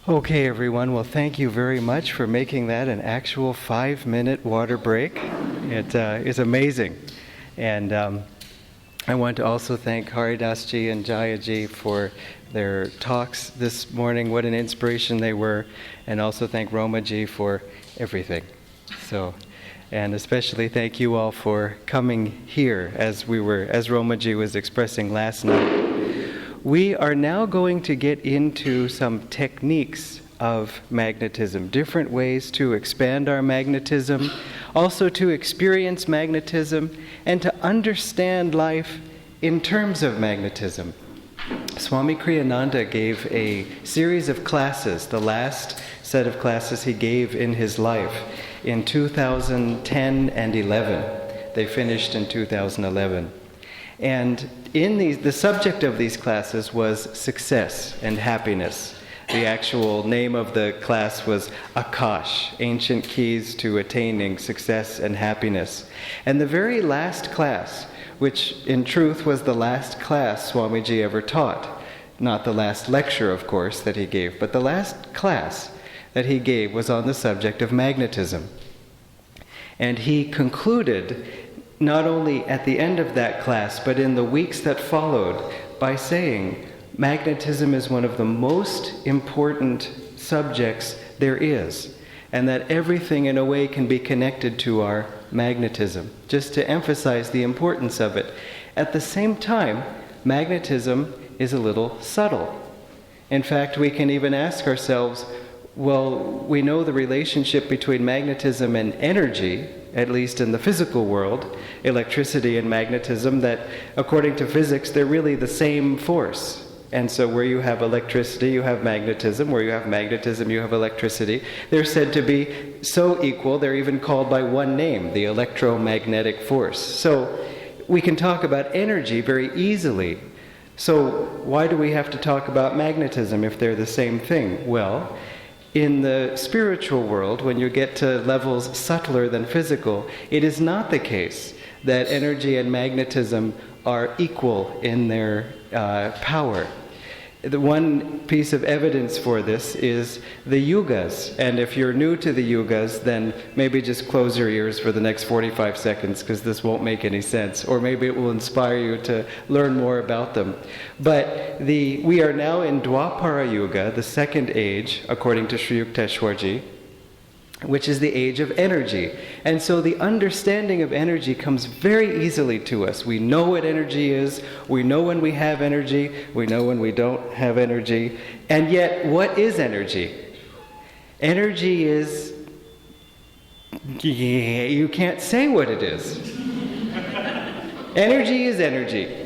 Okay, everyone. Well, thank you very much for making that an actual 5-minute water break. It is amazing. And I want to also thank Haridasji and Jayaji for their talks this morning. What an inspiration they were. And also thank Romaji for everything. And especially thank you all for coming here as Romaji was expressing last night. We are now going to get into some techniques of magnetism, different ways to expand our magnetism, also to experience magnetism, and to understand life in terms of magnetism. Swami Kriyananda gave a series of classes, the last set of classes he gave in his life, in 2010 and 11. They finished in 2011. And the subject of these classes was success and happiness. The actual name of the class was Akash, Ancient Keys to Attaining Success and Happiness. And the very last class, which in truth was the last class Swamiji ever taught, not the last lecture, of course, that he gave, but the last class that he gave was on the subject of magnetism. And he concluded, not only at the end of that class, but in the weeks that followed, by saying, magnetism is one of the most important subjects there is, and that everything in a way can be connected to our magnetism, just to emphasize the importance of it. At the same time, magnetism is a little subtle. In fact, we can even ask ourselves, well, we know the relationship between magnetism and energy, at least in the physical world, electricity and magnetism, that according to physics, they're really the same force. And so where you have electricity, you have magnetism. Where you have magnetism, you have electricity. They're said to be so equal, they're even called by one name, the electromagnetic force. So we can talk about energy very easily. So why do we have to talk about magnetism if they're the same thing? Well, in the spiritual world, when you get to levels subtler than physical, it is not the case that energy and magnetism are equal in their power. The one piece of evidence for this is the yugas. And if you're new to the yugas, then maybe just close your ears for the next 45 seconds, because this won't make any sense. Or maybe it will inspire you to learn more about them. But we are now in Dwapara Yuga, the second age, according to Sri Yukteswarji, which is the age of energy. And so the understanding of energy comes very easily to us. We know what energy is, we know when we have energy, we know when we don't have energy. And yet, what is energy? Energy is... you can't say what it is. Energy is energy.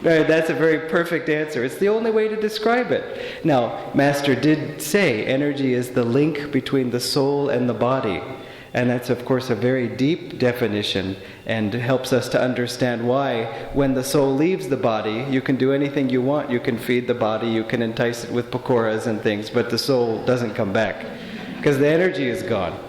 That's a very perfect answer. It's the only way to describe it. Now, Master did say energy is the link between the soul and the body. And that's, of course, a very deep definition and helps us to understand why when the soul leaves the body, you can do anything you want. You can feed the body, you can entice it with pakoras and things, but the soul doesn't come back because the energy is gone.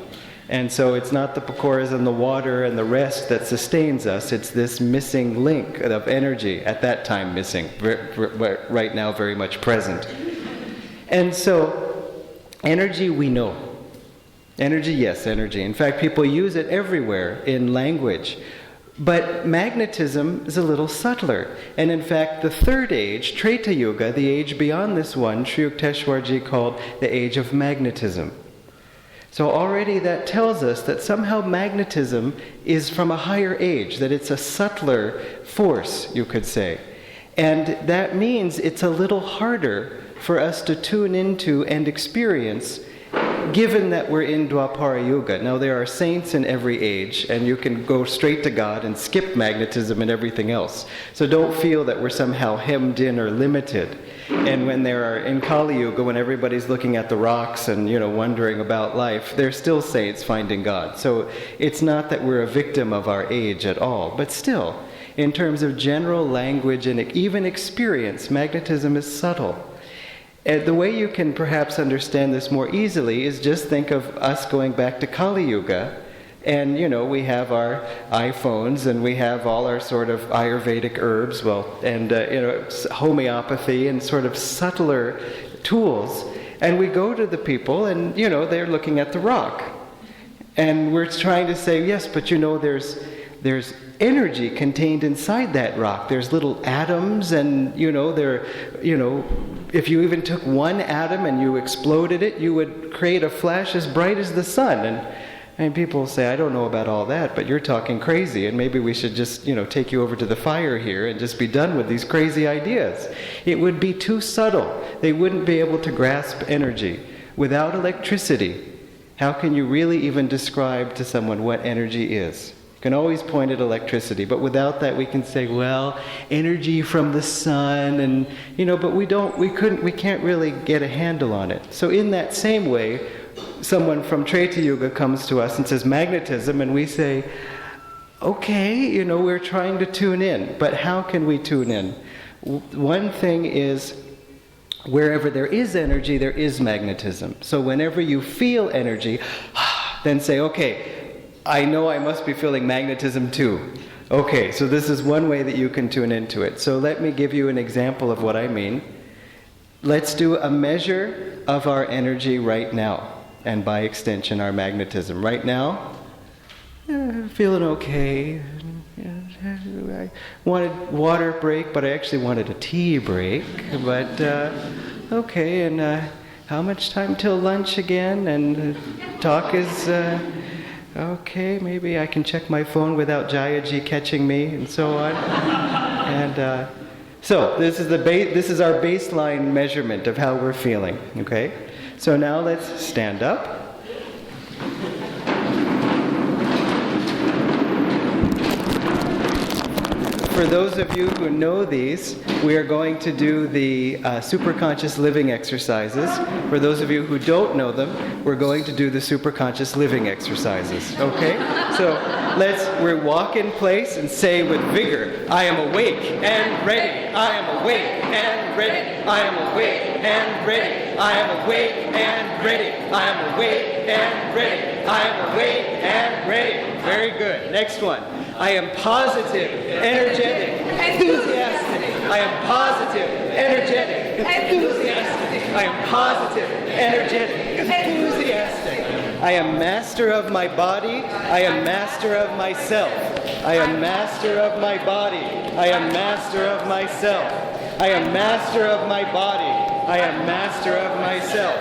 And so it's not the pakoras and the water and the rest that sustains us. It's this missing link of energy, at that time missing, right now very much present. And so energy we know. Energy, yes, energy. In fact, people use it everywhere in language. But magnetism is a little subtler. And in fact, the third age, Treta Yuga, the age beyond this one, Sri Yukteswarji called the age of magnetism. So already that tells us that somehow magnetism is from a higher age, that it's a subtler force, you could say. And that means it's a little harder for us to tune into and experience, given that we're in Dwapara Yuga. Now there are saints in every age, and you can go straight to God and skip magnetism and everything else. So don't feel that we're somehow hemmed in or limited. And when there are, in Kali Yuga, when everybody's looking at the rocks and, wondering about life, there's still saints finding God. So it's not that we're a victim of our age at all. But still, in terms of general language and even experience, magnetism is subtle. And the way you can perhaps understand this more easily is just think of us going back to Kali Yuga. And, we have our iPhones and we have all our sort of Ayurvedic herbs, homeopathy and sort of subtler tools. And we go to the people and, they're looking at the rock. And we're trying to say, yes, but there's energy contained inside that rock. There's little atoms and, if you even took one atom and you exploded it, you would create a flash as bright as the sun. And people say, I don't know about all that, but you're talking crazy, and maybe we should just, take you over to the fire here and just be done with these crazy ideas. It would be too subtle. They wouldn't be able to grasp energy. Without electricity, how can you really even describe to someone what energy is? You can always point at electricity, but without that we can say, well, energy from the sun, and, but we can't really get a handle on it. So in that same way, someone from Treta Yuga comes to us and says magnetism, and we say, okay, we're trying to tune in, but how can we tune in? One thing is, wherever there is energy, there is magnetism. So whenever you feel energy, then say, okay, I know I must be feeling magnetism too. Okay, so this is one way that you can tune into it. So let me give you an example of what I mean. Let's do a measure of our energy right now, and by extension our magnetism. Right now, feeling okay. I wanted water break, but I actually wanted a tea break. But okay, and how much time till lunch again? And talk is okay. Maybe I can check my phone without Jayaji catching me, and so on. And so this is our baseline measurement of how we're feeling. Okay. So now let's stand up. For those of you who know these, we are going to do the superconscious living exercises. For those of you who don't know them, we're going to do the superconscious living exercises. Okay? So we walk in place and say with vigor, I am awake and ready. I am awake and ready. I am awake and ready. I am awake and ready. I am awake and ready. I am awake and ready. Very good. Next one. I am positive, energetic, enthusiastic. I am positive, energetic, enthusiastic. I am positive, energetic, enthusiastic. I am master of my body. I am master of myself. I am master of my body. I am master of myself. I am master of my body. I am master of myself.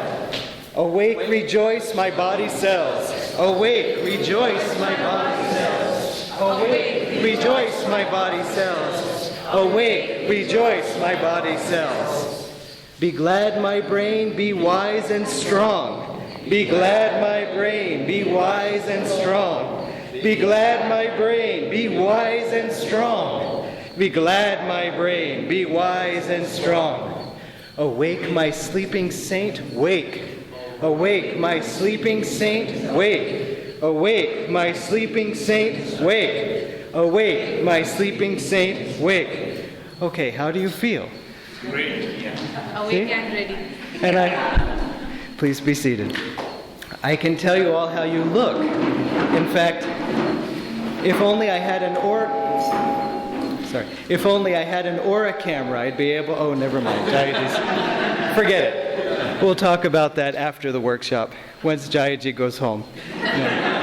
Awake, rejoice, my body cells. Awake, rejoice, my body cells. Awake, rejoice, my body cells. Awake, rejoice, my body cells. Be glad, my brain, be wise and strong. Be glad, my brain, be wise and strong. Be glad, my brain, be wise and strong. Be glad, my brain, be wise and strong. Awake, my sleeping saint, wake. Awake, my sleeping saint, wake. Awake, my sleeping saint, wake. Awake, my sleeping saint, wake. Okay, how do you feel? Great. Yeah. Awake and ready. And please be seated. I can tell you all how you look. In fact, if only I had an aura camera, I'd be able. Oh, never mind. Jayaji's. Forget it. We'll talk about that after the workshop, once Jayaji goes home. No.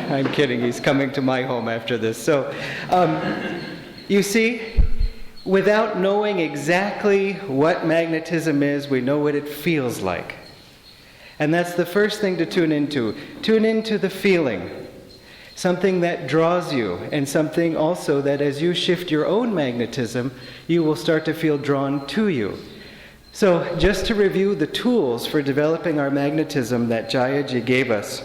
I'm kidding. He's coming to my home after this. So, you see, without knowing exactly what magnetism is, we know what it feels like. And that's the first thing to tune into. Tune into the feeling. Something that draws you, and something also that as you shift your own magnetism, you will start to feel drawn to you. So, just to review the tools for developing our magnetism that Jayaji gave us,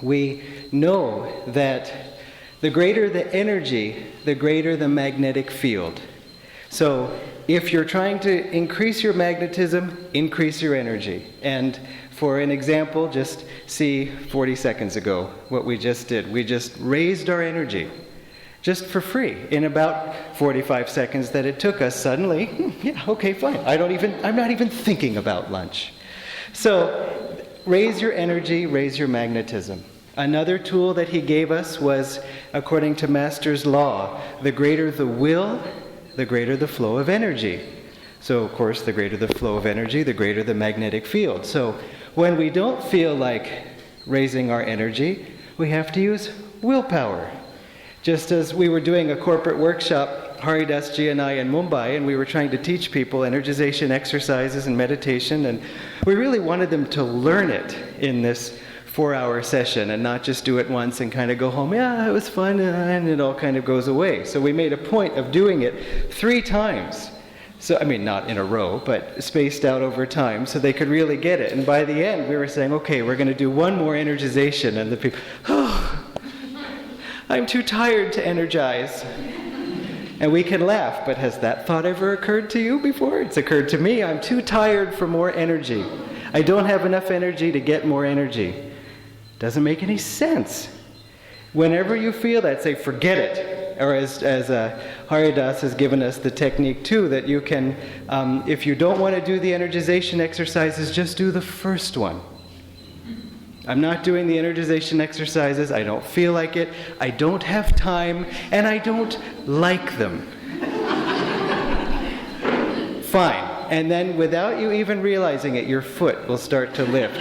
we know that the greater the energy, the greater the magnetic field. So if you're trying to increase your magnetism, increase your energy. And for an example, just see 40 seconds ago what we just did. We just raised our energy, just for free, in about 45 seconds that it took us. Suddenly, yeah, okay, fine. I'm not even thinking about lunch. So raise your energy, raise your magnetism. Another tool that he gave us was, according to Master's law, the greater the will, the greater the flow of energy. So, of course, the greater the flow of energy, the greater the magnetic field. So, when we don't feel like raising our energy, we have to use willpower. Just as we were doing a corporate workshop, Haridas Ji and I in Mumbai, and we were trying to teach people energization exercises and meditation, and we really wanted them to learn it in this 4-hour session and not just do it once and kind of go home, yeah, it was fun, and it all kind of goes away. So we made a point of doing it 3 times. So, I mean, not in a row, but spaced out over time so they could really get it. And by the end, we were saying, okay, we're going to do one more energization. And the people, oh, I'm too tired to energize. And we can laugh, but has that thought ever occurred to you before? It's occurred to me. I'm too tired for more energy. I don't have enough energy to get more energy. Doesn't make any sense. Whenever you feel that, say, forget it. Or as Haridas has given us the technique too, that you can, if you don't want to do the energization exercises, just do the first one. I'm not doing the energization exercises, I don't feel like it, I don't have time, and I don't like them. Fine. And then without you even realizing it, your foot will start to lift.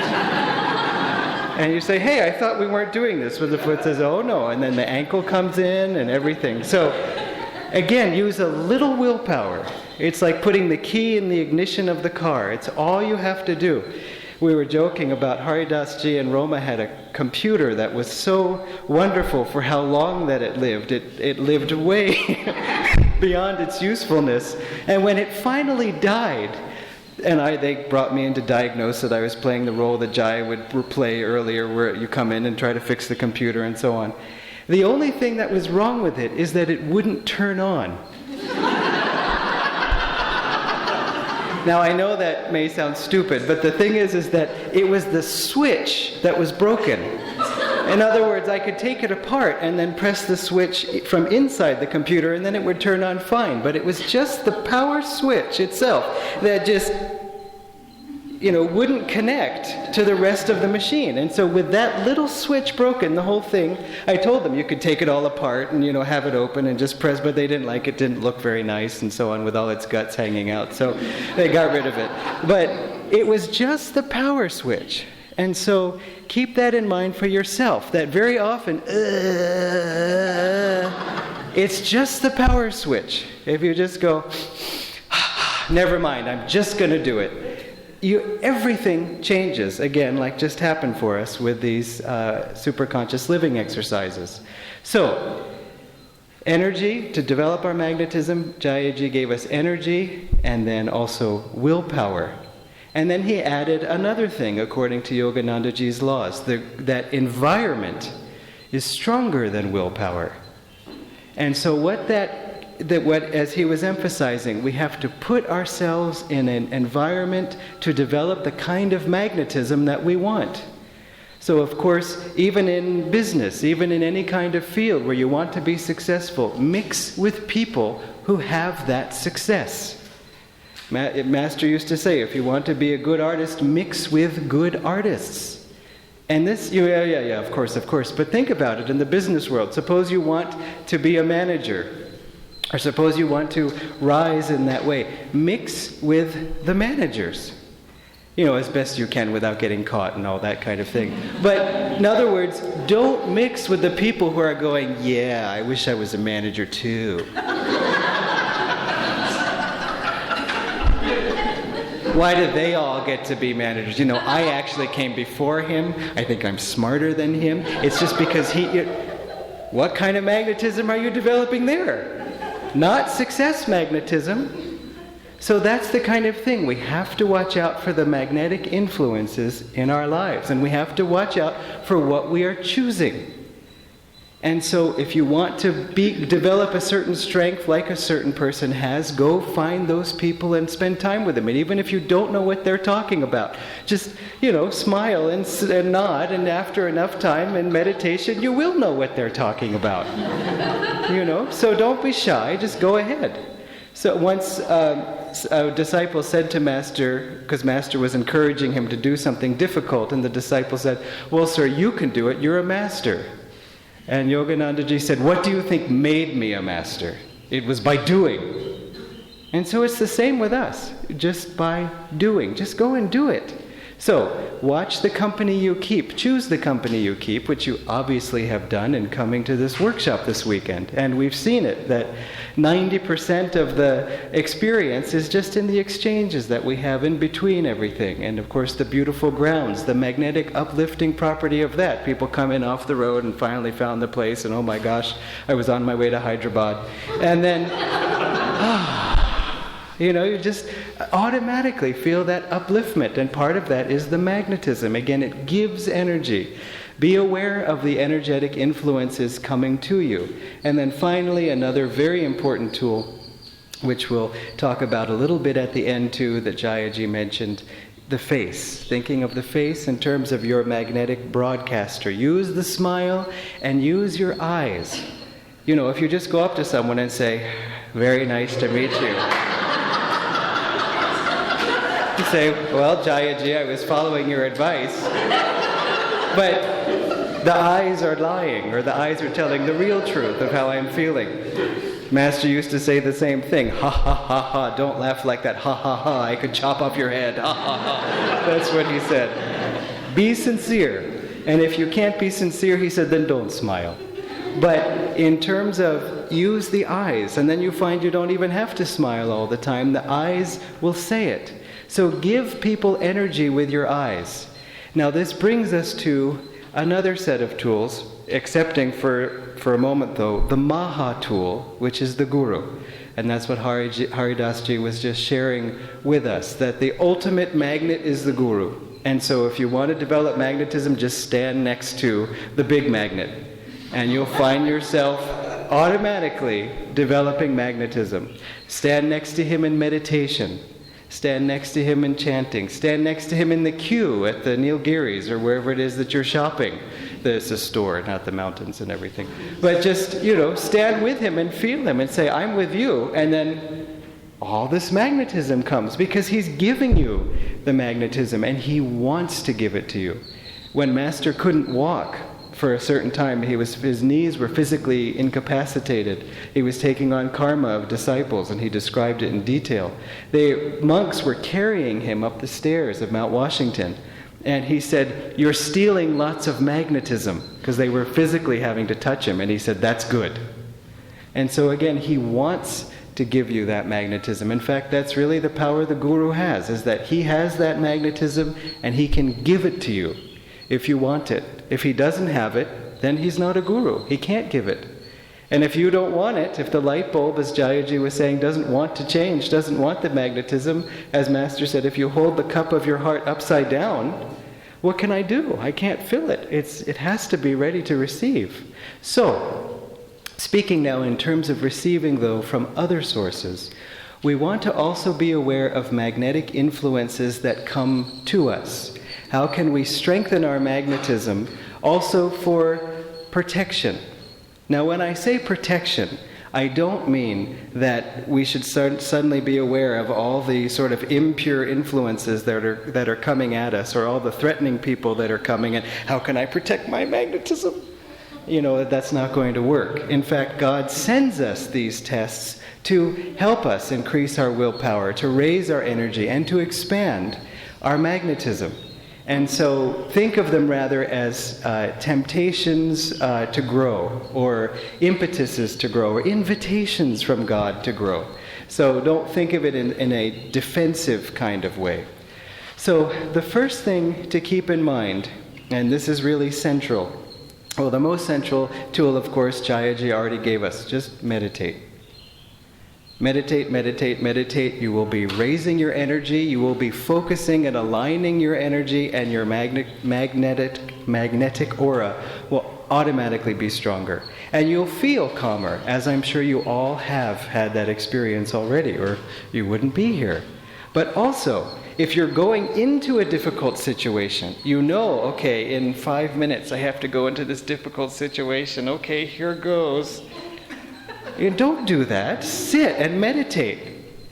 And you say, hey, I thought we weren't doing this. But the foot says, oh no. And then the ankle comes in and everything. So, again, use a little willpower. It's like putting the key in the ignition of the car. It's all you have to do. We were joking about Haridas Ji and Roma had a computer that was so wonderful for how long that it lived. It lived way beyond its usefulness. And when it finally died, and they brought me in to diagnose it. I was playing the role that Jai would play earlier, where you come in and try to fix the computer and so on. The only thing that was wrong with it is that it wouldn't turn on. Now, I know that may sound stupid, but the thing is that it was the switch that was broken. In other words, I could take it apart and then press the switch from inside the computer and then it would turn on fine. But it was just the power switch itself that just, wouldn't connect to the rest of the machine. And so with that little switch broken, the whole thing, I told them you could take it all apart and, have it open and just press, but they didn't like it, didn't look very nice and so on with all its guts hanging out. So they got rid of it. But it was just the power switch. And so keep that in mind for yourself, that very often, it's just the power switch. If you just go, never mind, I'm just going to do it. Everything changes, again, like just happened for us with these superconscious living exercises. So, energy, to develop our magnetism, Jayaji gave us energy and then also willpower. And then he added another thing, according to Yoganandaji's laws, that environment is stronger than willpower. And so as he was emphasizing, we have to put ourselves in an environment to develop the kind of magnetism that we want. So of course, even in business, even in any kind of field where you want to be successful, mix with people who have that success. Master used to say, if you want to be a good artist, mix with good artists. And this, of course. But think about it in the business world. Suppose you want to be a manager, or suppose you want to rise in that way. Mix with the managers, as best you can without getting caught and all that kind of thing. But in other words, don't mix with the people who are going, yeah, I wish I was a manager too. Why did they all get to be managers? I actually came before him. I think I'm smarter than him. It's just because what kind of magnetism are you developing there? Not success magnetism. So that's the kind of thing. We have to watch out for the magnetic influences in our lives. And we have to watch out for what we are choosing. And so if you want to develop a certain strength like a certain person has, go find those people and spend time with them. And even if you don't know what they're talking about, just, smile and nod, and after enough time in meditation, you will know what they're talking about. So don't be shy, just go ahead. So once a disciple said to Master, because Master was encouraging him to do something difficult, and the disciple said, well, sir, you can do it, you're a master. And Yoganandaji said, what do you think made me a master? It was by doing. And so it's the same with us, just by doing. Just go and do it. So, watch the company you keep. Choose the company you keep, which you obviously have done in coming to this workshop this weekend. And we've seen it, that 90% of the experience is just in the exchanges that we have in between everything. And of course, the beautiful grounds, the magnetic uplifting property of that. People come in off the road and finally found the place, and oh my gosh, I was on my way to Hyderabad. And then, you just automatically feel that upliftment, and part of that is the magnetism. Again, it gives energy. Be aware of the energetic influences coming to you. And then finally, another very important tool, which we'll talk about a little bit at the end too, that Jayaji mentioned, the face. Thinking of the face in terms of your magnetic broadcaster. Use the smile and use your eyes. If you just go up to someone and say, "Very nice to meet you." You say, "Well, Jayaji, I was following your advice." But the eyes are lying, or the eyes are telling the real truth of how I'm feeling. Master used to say the same thing. "Ha ha ha ha, don't laugh like that. Ha ha ha, I could chop off your head. Ha ha ha." That's what he said. Be sincere. And if you can't be sincere, he said, then don't smile. But in terms of use the eyes, and then you find you don't even have to smile all the time. The eyes will say it. So give people energy with your eyes. Now this brings us to another set of tools, excepting for a moment though, the Maha tool, which is the Guru. And that's what Haridas Ji was just sharing with us, that the ultimate magnet is the Guru. And so if you want to develop magnetism, just stand next to the big magnet. And you'll find yourself automatically developing magnetism. Stand next to him in meditation. Stand next to him in chanting. Stand next to him in the queue at the Nilgiris or wherever it is that you're shopping. There's a store, not the mountains and everything. But just, stand with him and feel him and say, "I'm with you." And then all this magnetism comes because he's giving you the magnetism and he wants to give it to you. When Master couldn't walk for a certain time, his knees were physically incapacitated. He was taking on karma of disciples, and he described it in detail. The monks were carrying him up the stairs of Mount Washington, and he said, "You're stealing lots of magnetism," because they were physically having to touch him, and he said, "That's good." And so again, he wants to give you that magnetism. In fact, that's really the power the Guru has, is that he has that magnetism and he can give it to you if you want it. If he doesn't have it, then he's not a guru. He can't give it. And if you don't want it, if the light bulb, as Jayaji was saying, doesn't want to change, doesn't want the magnetism, as Master said, if you hold the cup of your heart upside down, what can I do? I can't fill it. It has to be ready to receive. So, speaking now in terms of receiving, though, from other sources, we want to also be aware of magnetic influences that come to us. How can we strengthen our magnetism also for protection? Now, when I say protection, I don't mean that we should suddenly be aware of all the sort of impure influences that are coming at us, or all the threatening people that are coming, and how can I protect my magnetism? That's not going to work. In fact, God sends us these tests to help us increase our willpower, to raise our energy, and to expand our magnetism. And so think of them rather as temptations to grow, or impetuses to grow, or invitations from God to grow. So don't think of it in a defensive kind of way. So the first thing to keep in mind, and this is really central, well, the most central tool, of course, Jayaji already gave us, just meditate. Meditate, meditate, meditate. You will be raising your energy. You will be focusing and aligning your energy, and your magnetic aura will automatically be stronger. And you'll feel calmer, as I'm sure you all have had that experience already, or you wouldn't be here. But also, if you're going into a difficult situation, okay, in 5 minutes I have to go into this difficult situation. Okay, here goes. Don't do that. Sit and meditate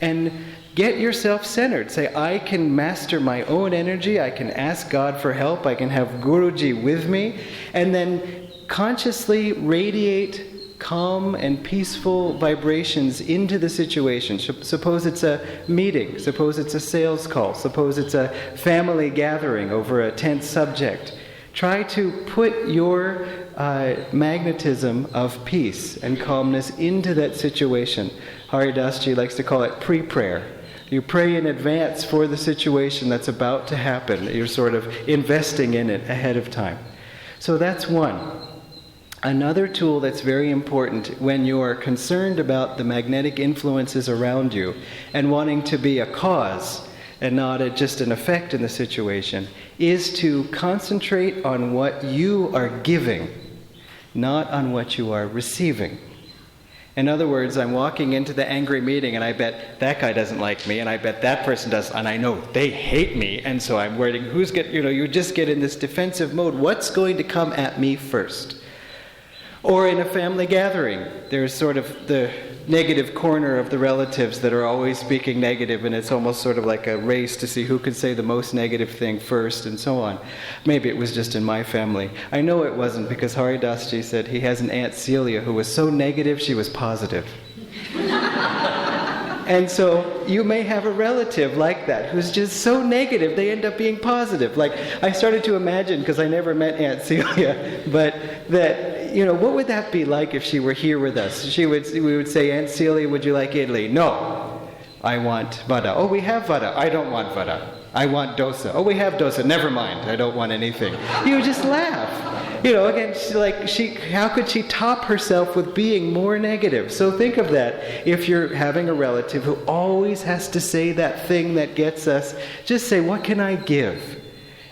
and get yourself centered. Say, I can master my own energy. I can ask God for help. I can have Guruji with me. And then consciously radiate calm and peaceful vibrations into the situation. Suppose it's a meeting, suppose it's a sales call, suppose it's a family gathering over a tense subject. Try to put your magnetism of peace and calmness into that situation. Haridasji likes to call it pre-prayer. You pray in advance for the situation that's about to happen. You're sort of investing in it ahead of time. So that's one. Another tool that's very important when you are concerned about the magnetic influences around you and wanting to be a cause and not just an effect in the situation is to concentrate on what you are giving, not on what you are receiving. In other words, I'm walking into the angry meeting and I bet that guy doesn't like me and I bet that person does, and I know they hate me, and so I'm worrying you just get in this defensive mode. What's going to come at me first? Or in a family gathering, there's sort of the negative corner of the relatives that are always speaking negative, and it's almost sort of like a race to see who can say the most negative thing first, and so on. Maybe it was just in my family. I know it wasn't, because Haridasji said he has an Aunt Celia who was so negative she was positive. And so you may have a relative like that who's just so negative they end up being positive. Like, I started to imagine, because I never met Aunt Celia, but that, what would that be like if she were here with us? We would say, Aunt Celia, would you like Italy? No, I want vada. Oh, we have vada. I don't want vada. I want dosa. Oh, we have dosa. Never mind. I don't want anything. You would just laugh. Again, how could she top herself with being more negative? So think of that. If you're having a relative who always has to say that thing that gets us, just say, what can I give?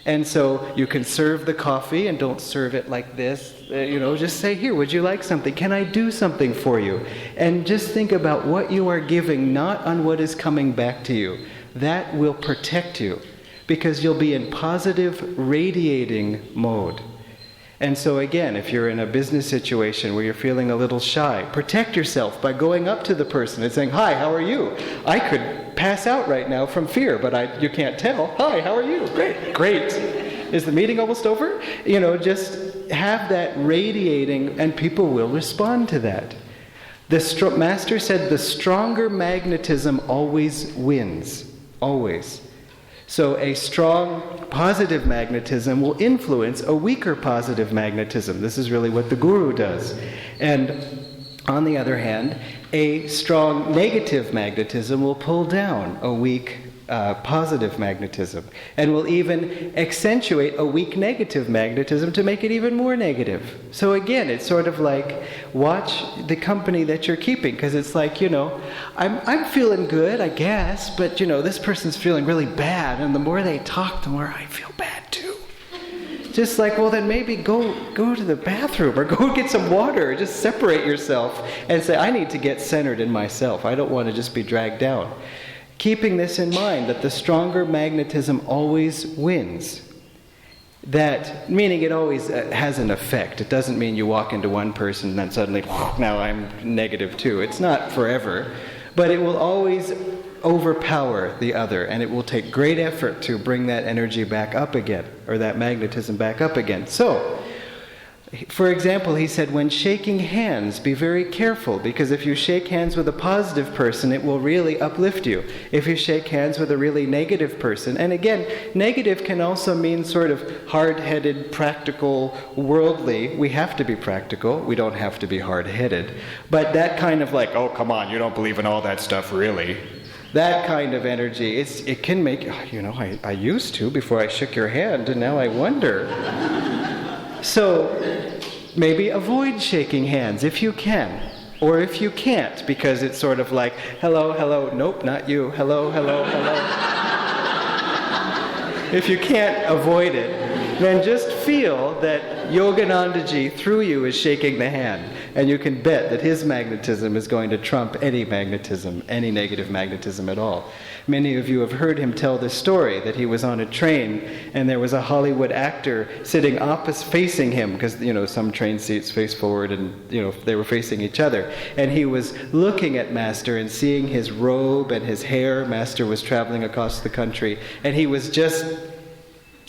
And so you can serve the coffee and don't serve it like this. Just say, here, would you like something? Can I do something for you? And just think about what you are giving, not on what is coming back to you. That will protect you, because you'll be in positive radiating mode. And so again, if you're in a business situation where you're feeling a little shy, protect yourself by going up to the person and saying, hi, how are you? I could pass out right now from fear, but you can't tell. Hi, how are you? Great. Is the meeting almost over? Just have that radiating, and people will respond to that. The Master said the stronger magnetism always wins. Always. So a strong positive magnetism will influence a weaker positive magnetism. This is really what the Guru does. And on the other hand, a strong negative magnetism will pull down a weak positive magnetism, and will even accentuate a weak negative magnetism to make it even more negative. So again, it's sort of like, watch the company that you're keeping, because it's like, I'm feeling good, I guess, but this person's feeling really bad, and the more they talk, the more I feel bad too. Just like, well, then maybe go to the bathroom or go get some water, or just separate yourself and say, I need to get centered in myself. I don't want to just be dragged down. Keeping this in mind, that the stronger magnetism always wins. That, meaning it always has an effect. It doesn't mean you walk into one person and then suddenly, now I'm negative too. It's not forever. But it will always overpower the other, and it will take great effort to bring that energy back up again, or that magnetism back up again. So, for example, he said, when shaking hands, be very careful, because if you shake hands with a positive person, it will really uplift you. If you shake hands with a really negative person, and again, negative can also mean sort of hard-headed, practical, worldly. We have to be practical. We don't have to be hard-headed. But that kind of like, oh, come on, you don't believe in all that stuff, really. That kind of energy, it can make, I used to before I shook your hand, and now I wonder. So maybe avoid shaking hands if you can, or if you can't, because it's sort of like, hello, nope, not you, hello. If you can't avoid it, then just feel that Yoganandaji through you is shaking the hand, and you can bet that his magnetism is going to trump any magnetism, any negative magnetism at all. Many of you have heard him tell this story, that he was on a train and there was a Hollywood actor sitting facing him, because some train seats face forward and they were facing each other. And he was looking at Master and seeing his robe and his hair. Master was traveling across the country, and he was just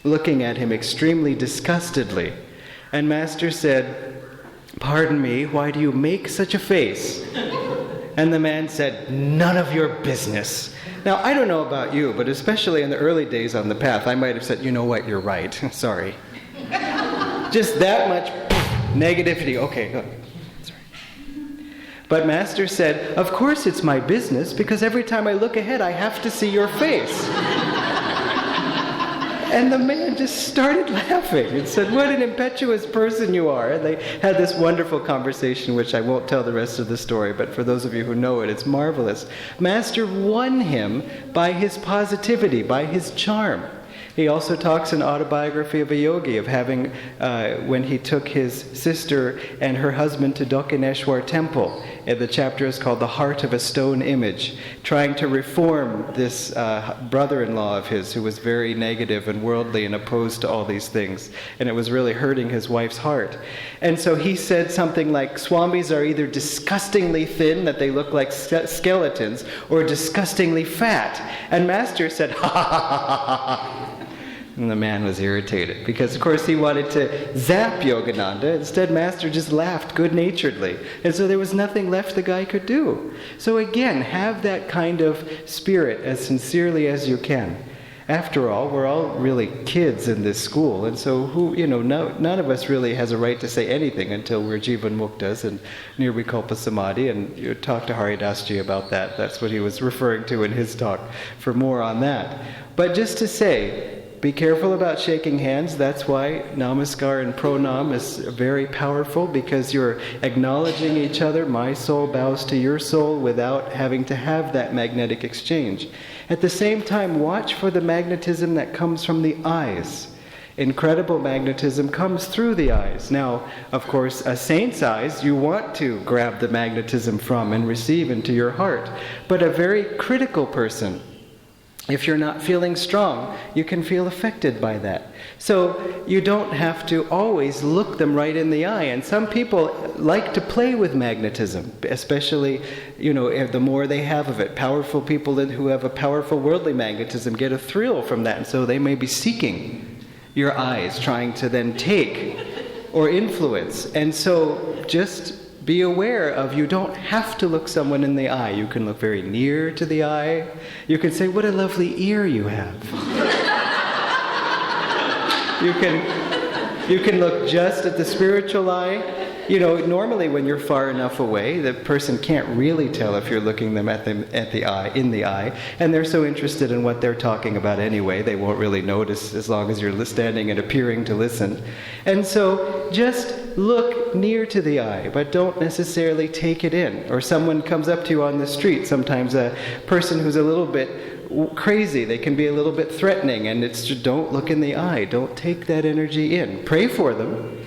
looking at him extremely disgustedly. And Master said, "Pardon me, why do you make such a face?" And the man said, "None of your business." Now, I don't know about you, but especially in the early days on the path, I might have said, "You know what, you're right, sorry." Just that much negativity. Okay, go. Sorry. But Master said, "Of course it's my business, because every time I look ahead, I have to see your face." And the man just started laughing and said, "What an impetuous person you are." And they had this wonderful conversation, which I won't tell the rest of the story, but for those of you who know it, it's marvelous. Master won him by his positivity, by his charm. He also talks in Autobiography of a Yogi of having, when he took his sister and her husband to Dakshineshwar temple, and the chapter is called The Heart of a Stone Image, trying to reform this brother-in-law of his who was very negative and worldly and opposed to all these things. And it was really hurting his wife's heart. And so he said something like, "Swamis are either disgustingly thin, that they look like skeletons, or disgustingly fat." And Master said, "Ha ha ha ha ha ha." And the man was irritated because, of course, he wanted to zap Yogananda. Instead, Master just laughed good-naturedly. And so there was nothing left the guy could do. So again, have that kind of spirit as sincerely as you can. After all, we're all really kids in this school, and so none of us really has a right to say anything until we're Jivan Muktas and Nirvikalpa Samadhi, and you talk to Haridasji about that. That's what he was referring to in his talk, for more on that. But just to say, be careful about shaking hands. That's why Namaskar and Pranam is very powerful, because you're acknowledging each other. My soul bows to your soul without having to have that magnetic exchange. At the same time, watch for the magnetism that comes from the eyes. Incredible magnetism comes through the eyes. Now, of course, a saint's eyes you want to grab the magnetism from and receive into your heart. But a very critical person, if you're not feeling strong, you can feel affected by that. So you don't have to always look them right in the eye. And some people like to play with magnetism, especially, the more they have of it. Powerful people who have a powerful worldly magnetism get a thrill from that. And so they may be seeking your eyes, trying to then take or influence. And so just be aware of, you don't have to look someone in the eye. You can look very near to the eye. You can say, "What a lovely ear you have." You can look just at the spiritual eye. Normally when you're far enough away, the person can't really tell if you're looking them in the eye, and they're so interested in what they're talking about anyway, they won't really notice as long as you're standing and appearing to listen. And so just look near to the eye, but don't necessarily take it in. Or someone comes up to you on the street, sometimes a person who's a little bit crazy, they can be a little bit threatening, and it's just, don't look in the eye, don't take that energy in. Pray for them.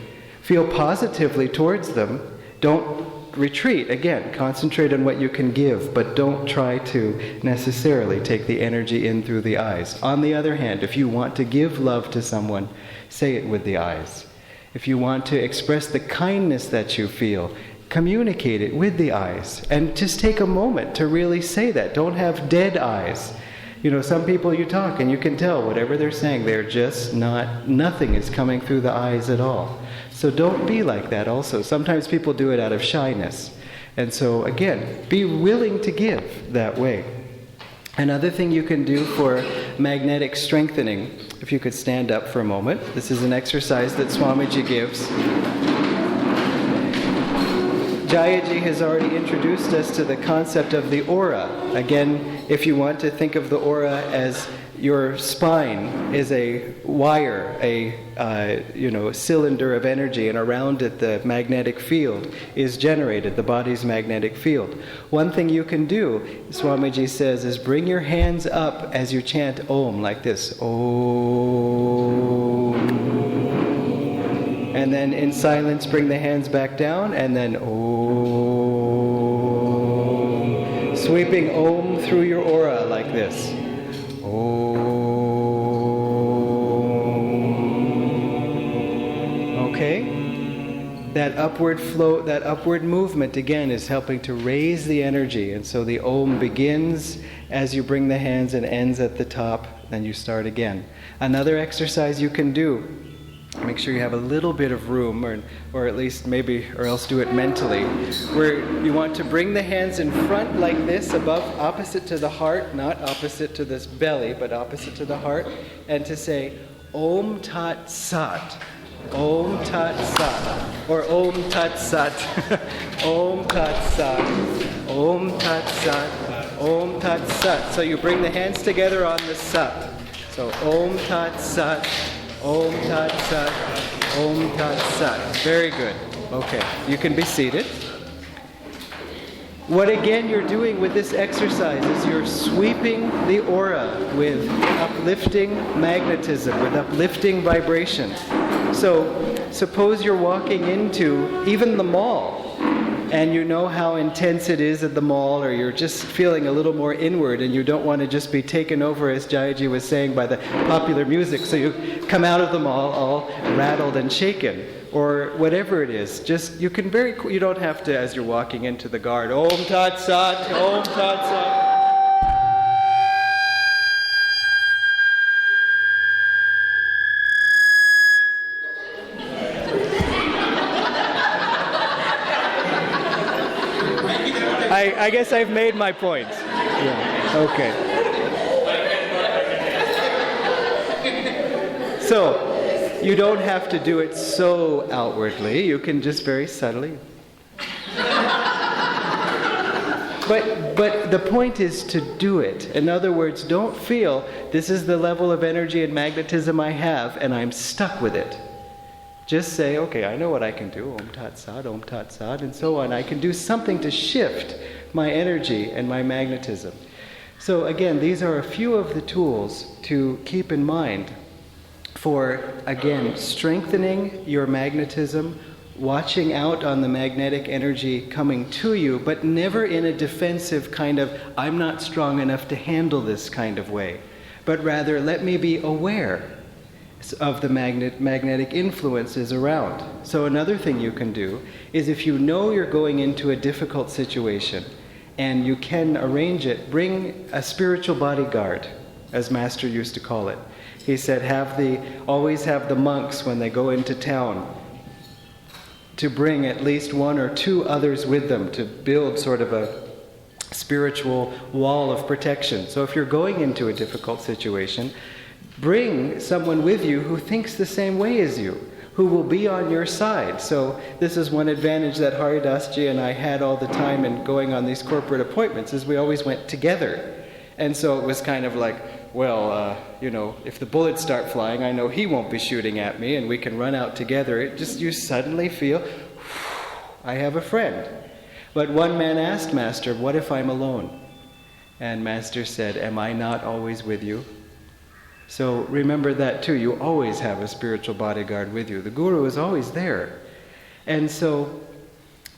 Feel positively towards them. Don't retreat. Again, concentrate on what you can give, but don't try to necessarily take the energy in through the eyes. On the other hand, if you want to give love to someone, say it with the eyes. If you want to express the kindness that you feel, communicate it with the eyes. And just take a moment to really say that. Don't have dead eyes. Some people you talk and you can tell whatever they're saying, they're just nothing is coming through the eyes at all. So don't be like that also. Sometimes people do it out of shyness. And so again, be willing to give that way. Another thing you can do for magnetic strengthening, if you could stand up for a moment. This is an exercise that Swamiji gives. Jayaji has already introduced us to the concept of the aura. Again, if you want to think of the aura as your spine is a wire, a cylinder of energy, and around it the magnetic field is generated, the body's magnetic field. One thing you can do, Swamiji says, is bring your hands up as you chant Om, like this. Om. And then in silence bring the hands back down, and then Om. Sweeping Om through your aura like this. Okay? That upward flow, that upward movement again is helping to raise the energy. And so the Om begins as you bring the hands and ends at the top, then you start again. Another exercise you can do make sure you have a little bit of room, or at least maybe, or else do it mentally, where you want to bring the hands in front like this, above, opposite to the heart, not opposite to this belly, but opposite to the heart, and to say, Om Tat Sat, Om Tat Sat, or Om Tat Sat, Om Tat Sat, Om Tat Sat, Om Tat Sat. So you bring the hands together on the Sat. So Om Tat Sat, Om Tat Sat, Om Tat Sat. Very good. Okay, you can be seated. What again you're doing with this exercise is you're sweeping the aura with uplifting magnetism, with uplifting vibration. So suppose you're walking into even the mall, and you know how intense it is at the mall, or you're just feeling a little more inward and you don't want to just be taken over, as Jayaji was saying, by the popular music, so you come out of the mall all rattled and shaken, or whatever it is. Just, you can you don't have to, as you're walking into the guard, Om Tat Sat, Om Tat Sat. I guess I've made my point. Yeah. Okay. So, you don't have to do it so outwardly. You can just very subtly. But the point is to do it. In other words, don't feel this is the level of energy and magnetism I have and I'm stuck with it. Just say, okay, I know what I can do, Om Tat Sat, and so on. I can do something to shift my energy and my magnetism. So again, these are a few of the tools to keep in mind for, again, strengthening your magnetism, watching out on the magnetic energy coming to you, but never in a defensive kind of, I'm not strong enough to handle this kind of way, but rather, let me be aware of the magnetic influences around. So another thing you can do is, if you know you're going into a difficult situation and you can arrange it, bring a spiritual bodyguard, as Master used to call it. He said, always have the monks when they go into town to bring at least one or two others with them to build sort of a spiritual wall of protection. So if you're going into a difficult situation, bring someone with you who thinks the same way as you, who will be on your side. So this is one advantage that Haridasji and I had all the time in going on these corporate appointments, is we always went together. And so it was kind of like, well, if the bullets start flying, I know he won't be shooting at me, and we can run out together. You suddenly feel, I have a friend. But one man asked Master, what if I'm alone? And Master said, am I not always with you? So remember that too. You always have a spiritual bodyguard with you. The Guru is always there. And so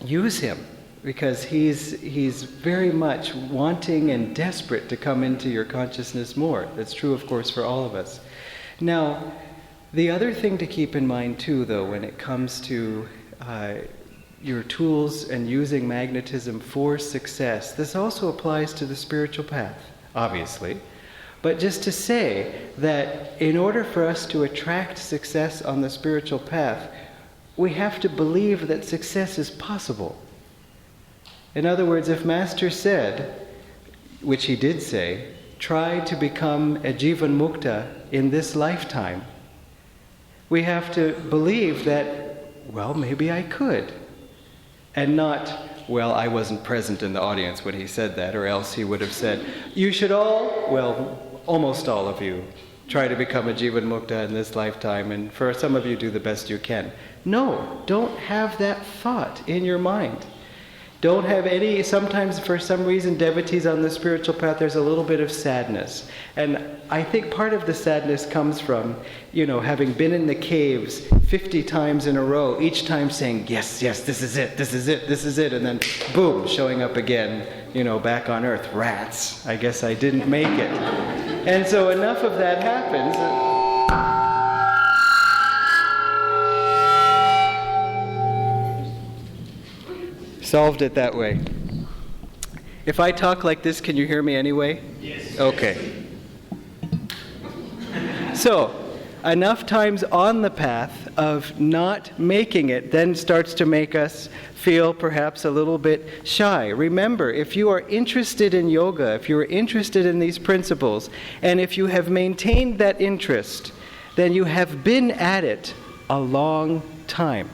use him, because he's very much wanting and desperate to come into your consciousness more. That's true, of course, for all of us. Now, the other thing to keep in mind too, though, when it comes to your tools and using magnetism for success, this also applies to the spiritual path, obviously. But just to say that in order for us to attract success on the spiritual path, we have to believe that success is possible. In other words, if Master said, which he did say, try to become a Jivan Mukta in this lifetime, we have to believe that, well, maybe I could. And not, well, I wasn't present in the audience when he said that, or else he would have said, you should almost all of you, try to become a Jivan Mukta in this lifetime, and for some of you, do the best you can. No, don't have that thought in your mind. Don't have any, sometimes for some reason, devotees on the spiritual path, there's a little bit of sadness. And I think part of the sadness comes from, having been in the caves 50 times in a row, each time saying, yes, this is it, this is it, this is it, and then boom, showing up again, back on earth. Rats, I guess I didn't make it. And so enough of that happens. Solved it that way. If I talk like this, can you hear me anyway? Yes. Okay. So, enough times on the path, of not making it then starts to make us feel perhaps a little bit shy. Remember, if you are interested in yoga, if you are interested in these principles, and if you have maintained that interest, then you have been at it a long time.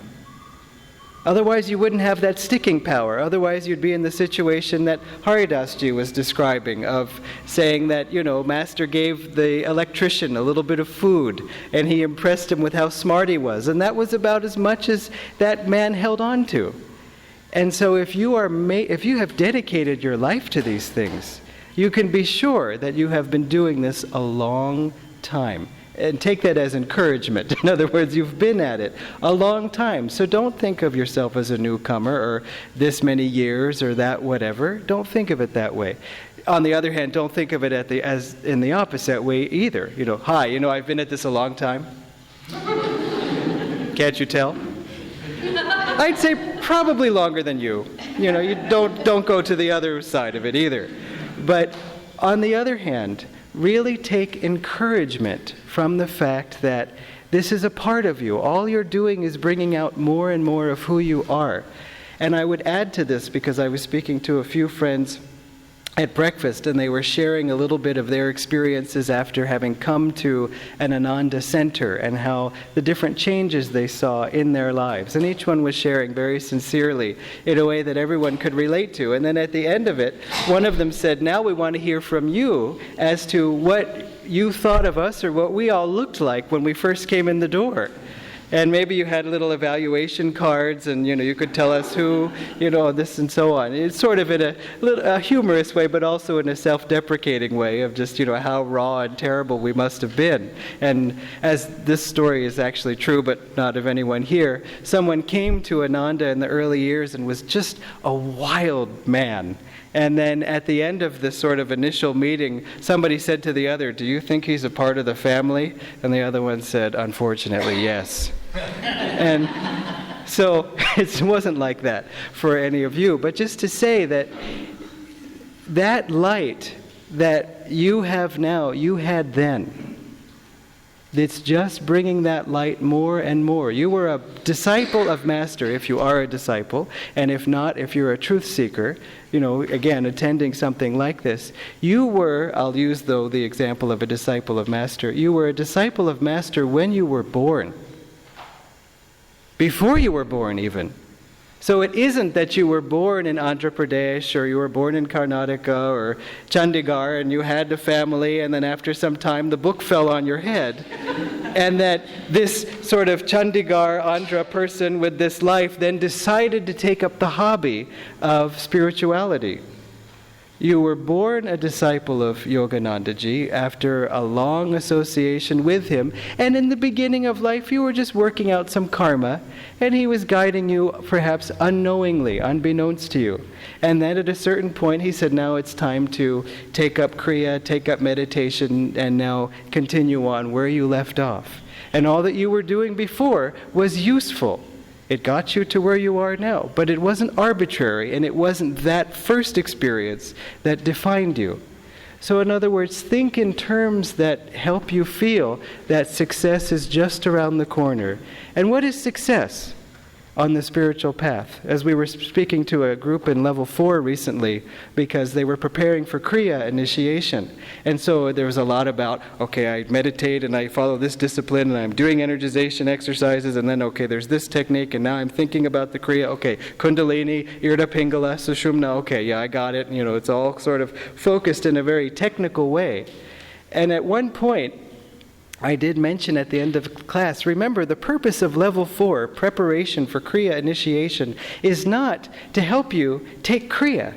Otherwise, you wouldn't have that sticking power. Otherwise, you'd be in the situation that Haridasji was describing, of saying that, Master gave the electrician a little bit of food, and he impressed him with how smart he was. And that was about as much as that man held on to. And so if you have dedicated your life to these things, you can be sure that you have been doing this a long time. And take that as encouragement. In other words, you've been at it a long time. So don't think of yourself as a newcomer or this many years or that whatever. Don't think of it that way. On the other hand, don't think of it as in the opposite way either. Hi, I've been at this a long time. Can't you tell? I'd say probably longer than you. You don't go to the other side of it either. But on the other hand, really take encouragement from the fact that this is a part of you. All you're doing is bringing out more and more of who you are. And I would add to this, because I was speaking to a few friends at breakfast, and they were sharing a little bit of their experiences after having come to an Ananda center and how the different changes they saw in their lives. And each one was sharing very sincerely in a way that everyone could relate to. And then at the end of it, one of them said, now we want to hear from you as to what you thought of us or what we all looked like when we first came in the door. And maybe you had little evaluation cards, and you could tell us who, this and so on. It's sort of in a humorous way, but also in a self-deprecating way of just, how raw and terrible we must have been. And as this story is actually true, but not of anyone here, someone came to Ananda in the early years and was just a wild man. And then at the end of this sort of initial meeting, somebody said to the other, do you think he's a part of the family? And the other one said, unfortunately, yes. And so it wasn't like that for any of you. But just to say that that light that you have now, you had then. It's just bringing that light more and more. You were a disciple of Master, if you are a disciple, and if not, if you're a truth seeker, again, attending something like this. You were, I'll use though the example of a disciple of Master, you were a disciple of Master when you were born. Before you were born even. So it isn't that you were born in Andhra Pradesh or you were born in Karnataka or Chandigarh and you had a family, and then after some time the book fell on your head. And that this sort of Chandigarh, Andhra person with this life then decided to take up the hobby of spirituality. You were born a disciple of Yoganandaji after a long association with him, and in the beginning of life you were just working out some karma, and he was guiding you perhaps unknowingly, unbeknownst to you. And then at a certain point he said, now it's time to take up Kriya, take up meditation, and now continue on where you left off. And all that you were doing before was useful. It got you to where you are now, but it wasn't arbitrary, and it wasn't that first experience that defined you. So in other words, think in terms that help you feel that success is just around the corner. And what is success on the spiritual path? As we were speaking to a group in level 4 recently, because they were preparing for Kriya initiation. And so there was a lot about, okay, I meditate and I follow this discipline and I'm doing energization exercises, and then, okay, there's this technique, and now I'm thinking about the Kriya, okay, Kundalini, Irda Pingala, Sushumna, okay, yeah, I got it. It's all sort of focused in a very technical way. And at one point, I did mention at the end of class, remember, the purpose of level 4, preparation for Kriya initiation, is not to help you take Kriya.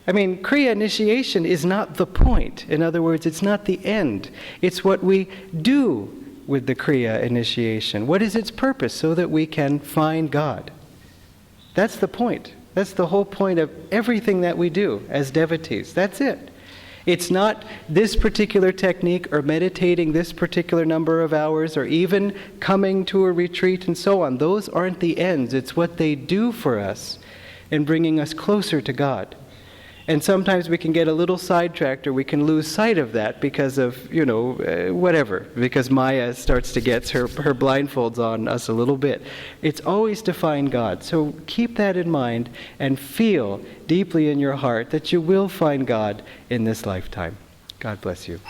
I mean, Kriya initiation is not the point. In other words, it's not the end. It's what we do with the Kriya initiation. What is its purpose? So that we can find God. That's the point. That's the whole point of everything that we do as devotees. That's it. It's not this particular technique or meditating this particular number of hours or even coming to a retreat and so on. Those aren't the ends. It's what they do for us in bringing us closer to God. And sometimes we can get a little sidetracked, or we can lose sight of that because of, whatever, because Maya starts to get her blindfolds on us a little bit. It's always to find God. So keep that in mind and feel deeply in your heart that you will find God in this lifetime. God bless you.